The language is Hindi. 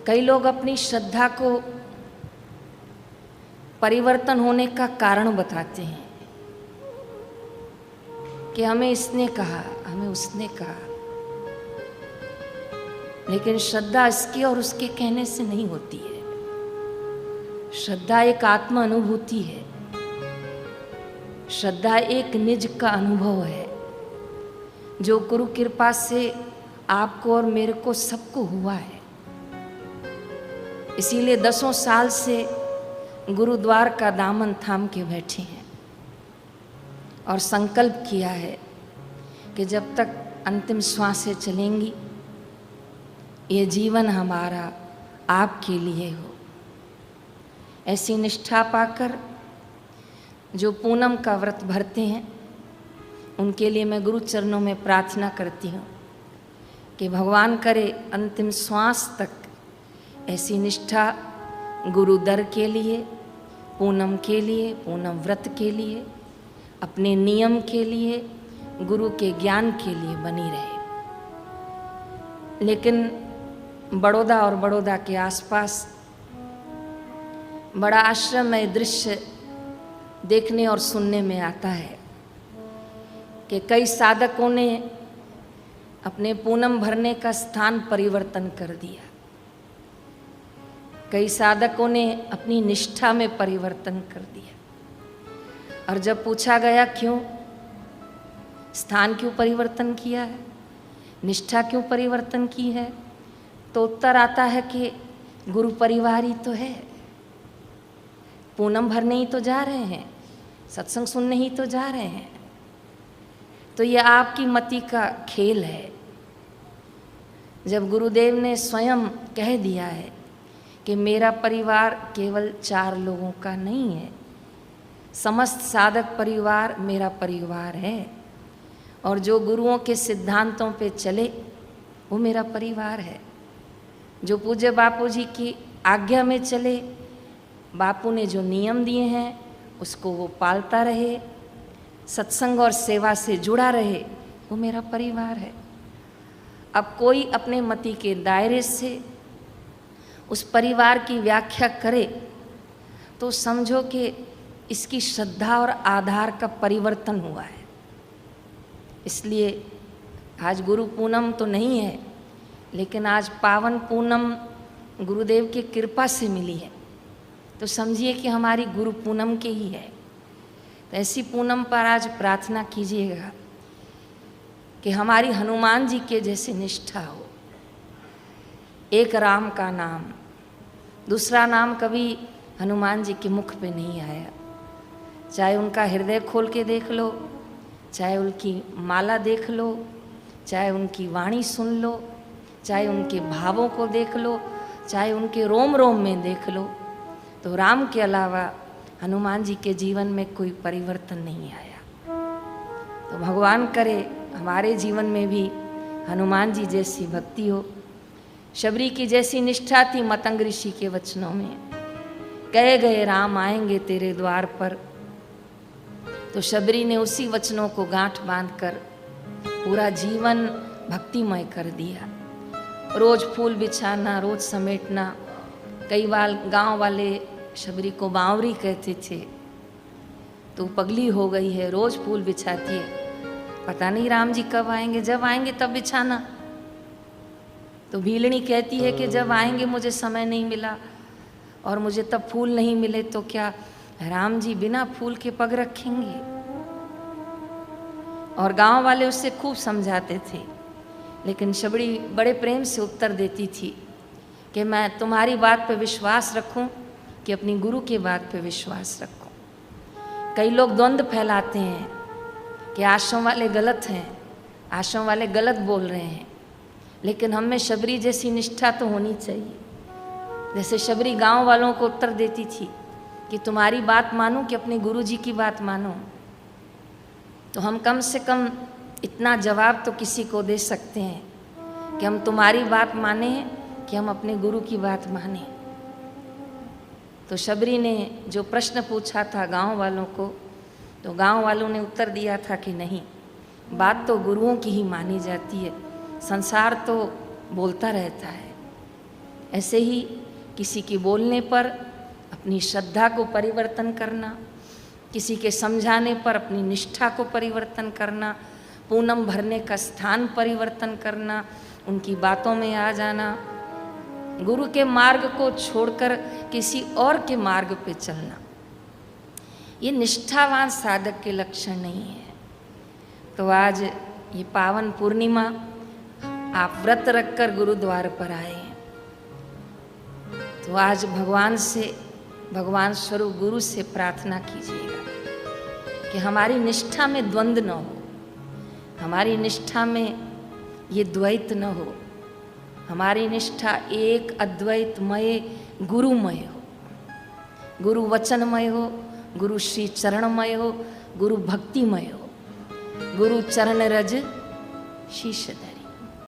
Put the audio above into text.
कई लोग अपनी श्रद्धा को परिवर्तन होने का कारण बताते हैं कि हमें इसने कहा, हमें उसने कहा, लेकिन श्रद्धा इसके और उसके कहने से नहीं होती है। श्रद्धा एक आत्म अनुभूति है। श्रद्धा एक निज का अनुभव है जो गुरु कृपा से आपको और मेरे को सबको हुआ है। इसीलिए 10 साल से गुरुद्वार का दामन थाम के बैठे हैं और संकल्प किया है कि जब तक अंतिम श्वासें चलेंगी ये जीवन हमारा आपके लिए हो। ऐसी निष्ठा पाकर जो पूनम का व्रत भरते हैं उनके लिए मैं गुरु चरणों में प्रार्थना करती हूँ कि भगवान करे अंतिम श्वास तक ऐसी निष्ठा गुरु दर के लिए, पूनम के लिए, पूनम व्रत के लिए, अपने नियम के लिए, गुरु के ज्ञान के लिए बनी रहे। लेकिन बड़ौदा और बड़ौदा के आसपास बड़ा आश्चर्यमय दृश्य देखने और सुनने में आता है कि कई साधकों ने अपने पूनम भरने का स्थान परिवर्तन कर दिया। कई साधकों ने अपनी निष्ठा में परिवर्तन कर दिया। और जब पूछा गया क्यों, स्थान क्यों परिवर्तन किया है, निष्ठा क्यों परिवर्तन की है, तो उत्तर आता है कि गुरु परिवार ही तो है, पूनम भरने ही तो जा रहे हैं, सत्संग सुनने ही तो जा रहे हैं। तो ये आपकी मति का खेल है। जब गुरुदेव ने स्वयं कह दिया है कि मेरा परिवार केवल 4 लोगों का नहीं है, समस्त साधक परिवार मेरा परिवार है, और जो गुरुओं के सिद्धांतों पे चले वो मेरा परिवार है। जो पूज्य बापू जी की आज्ञा में चले, बापू ने जो नियम दिए हैं उसको वो पालता रहे, सत्संग और सेवा से जुड़ा रहे, वो मेरा परिवार है। अब कोई अपने मति के दायरे से उस परिवार की व्याख्या करे तो समझो कि इसकी श्रद्धा और आधार का परिवर्तन हुआ है। इसलिए आज गुरु पूनम तो नहीं है, लेकिन आज पावन पूनम गुरुदेव की कृपा से मिली है, तो समझिए कि हमारी गुरु पूनम के ही है। तो ऐसी पूनम पर आज प्रार्थना कीजिएगा कि हमारी हनुमान जी के जैसे निष्ठा हो। एक राम का नाम, दूसरा नाम कभी हनुमान जी के मुख पे नहीं आया। चाहे उनका हृदय खोल के देख लो, चाहे उनकी माला देख लो, चाहे उनकी वाणी सुन लो, चाहे उनके भावों को देख लो, चाहे उनके रोम रोम में देख लो, तो राम के अलावा हनुमान जी के जीवन में कोई परिवर्तन नहीं आया। तो भगवान करे हमारे जीवन में भी हनुमान जी जैसी भक्ति हो। शबरी की जैसी निष्ठा थी मतंग ऋषि के वचनों में, कहे गए राम आएंगे तेरे द्वार पर। तो शबरी ने उसी वचनों को गांठ बांधकर पूरा जीवन भक्तिमय कर दिया। रोज फूल बिछाना, रोज समेटना। कई बार गांव वाले शबरी को बावरी कहते थे, तो पगली हो गई है, रोज फूल बिछाती है, पता नहीं राम जी कब आएंगे, जब आएंगे तब बिछाना। तो भीलनी कहती है कि जब आएंगे मुझे समय नहीं मिला और मुझे तब फूल नहीं मिले तो क्या राम जी बिना फूल के पग रखेंगे। और गांव वाले उससे खूब समझाते थे, लेकिन शबरी बड़े प्रेम से उत्तर देती थी कि मैं तुम्हारी बात पे विश्वास रखूं कि अपनी गुरु के बात पे विश्वास रखूं। कई लोग द्वंद्व फैलाते हैं कि आश्रम वाले गलत हैं, आश्रम वाले गलत बोल रहे हैं, लेकिन हम में शबरी जैसी निष्ठा तो होनी चाहिए। जैसे शबरी गांव वालों को उत्तर देती थी कि तुम्हारी बात मानो कि अपने गुरु जी की बात मानो, तो हम कम से कम इतना जवाब तो किसी को दे सकते हैं कि हम तुम्हारी बात माने कि हम अपने गुरु की बात माने। तो शबरी ने जो प्रश्न पूछा था गांव वालों को, तो गांव वालों ने उत्तर दिया था कि नहीं, बात तो गुरुओं की ही मानी जाती है, संसार तो बोलता रहता है। ऐसे ही किसी के बोलने पर अपनी श्रद्धा को परिवर्तन करना, किसी के समझाने पर अपनी निष्ठा को परिवर्तन करना, पूनम भरने का स्थान परिवर्तन करना, उनकी बातों में आ जाना, गुरु के मार्ग को छोड़कर किसी और के मार्ग पे चलना, ये निष्ठावान साधक के लक्षण नहीं है। तो आज ये पावन पूर्णिमा आप व्रत रखकर गुरुद्वार पर आए हैं, तो आज भगवान से, भगवान स्वरूप गुरु से प्रार्थना कीजिएगा कि हमारी निष्ठा में द्वंद्व न हो, हमारी निष्ठा में ये द्वैत न हो, हमारी निष्ठा एक अद्वैतमय गुरुमय हो, गुरु वचनमय हो, गुरु श्री चरणमय हो, गुरु भक्तिमय हो, गुरु चरण रज शीश दय।